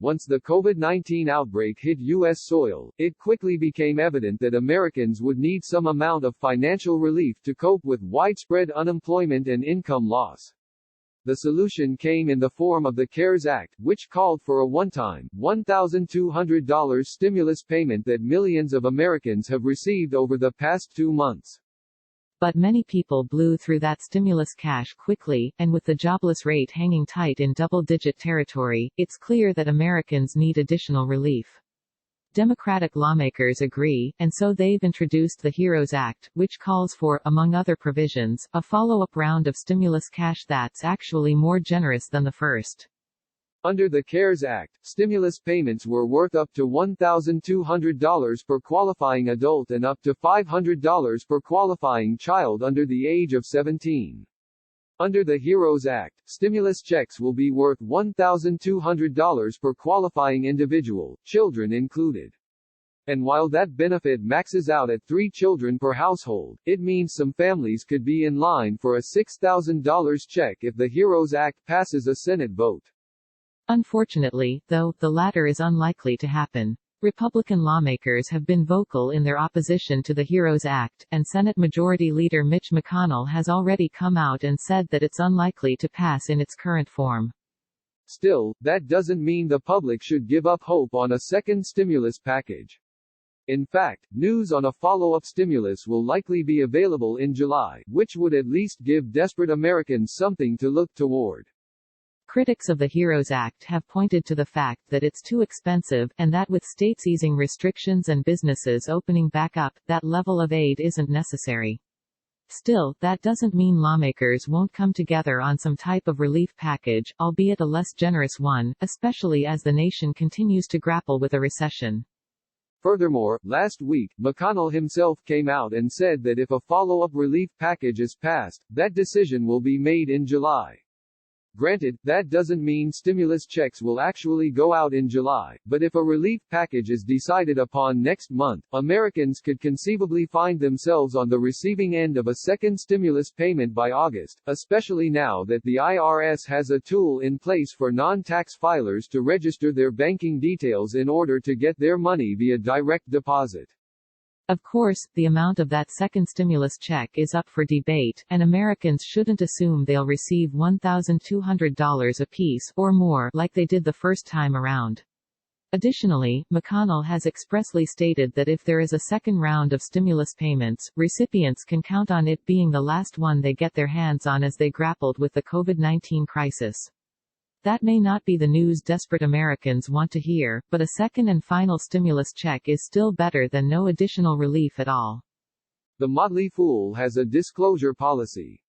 Once the COVID-19 outbreak hit U.S. soil, it quickly became evident that Americans would need some amount of financial relief to cope with widespread unemployment and income loss. The solution came in the form of the CARES Act, which called for a one-time, $1,200 stimulus payment that millions of Americans have received over the past 2 months. But many people blew through that stimulus cash quickly, and with the jobless rate hanging tight in double-digit territory, it's clear that Americans need additional relief. Democratic lawmakers agree, and so they've introduced the HEROES Act, which calls for, among other provisions, a follow-up round of stimulus cash that's actually more generous than the first. Under the CARES Act, stimulus payments were worth up to $1,200 per qualifying adult and up to $500 per qualifying child under the age of 17. Under the HEROES Act, stimulus checks will be worth $1,200 per qualifying individual, children included. And while that benefit maxes out at 3 children per household, it means some families could be in line for a $6,000 check if the HEROES Act passes a Senate vote. Unfortunately, though, the latter is unlikely to happen. Republican lawmakers have been vocal in their opposition to the HEROES Act, and Senate Majority Leader Mitch McConnell has already come out and said that it's unlikely to pass in its current form. Still, that doesn't mean the public should give up hope on a second stimulus package. In fact, news on a follow-up stimulus will likely be available in July, which would at least give desperate Americans something to look toward. Critics of the HEROES Act have pointed to the fact that it's too expensive, and that with states easing restrictions and businesses opening back up, that level of aid isn't necessary. Still, that doesn't mean lawmakers won't come together on some type of relief package, albeit a less generous one, especially as the nation continues to grapple with a recession. Furthermore, last week, McConnell himself came out and said that if a follow-up relief package is passed, that decision will be made in July. Granted, that doesn't mean stimulus checks will actually go out in July, but if a relief package is decided upon next month, Americans could conceivably find themselves on the receiving end of a second stimulus payment by August, especially now that the IRS has a tool in place for non-tax filers to register their banking details in order to get their money via direct deposit. Of course, the amount of that second stimulus check is up for debate, and Americans shouldn't assume they'll receive $1,200 apiece, or more, like they did the first time around. Additionally, McConnell has expressly stated that if there is a second round of stimulus payments, recipients can count on it being the last one they get their hands on as they grappled with the COVID-19 crisis. That may not be the news desperate Americans want to hear, but a second and final stimulus check is still better than no additional relief at all. The Motley Fool has a disclosure policy.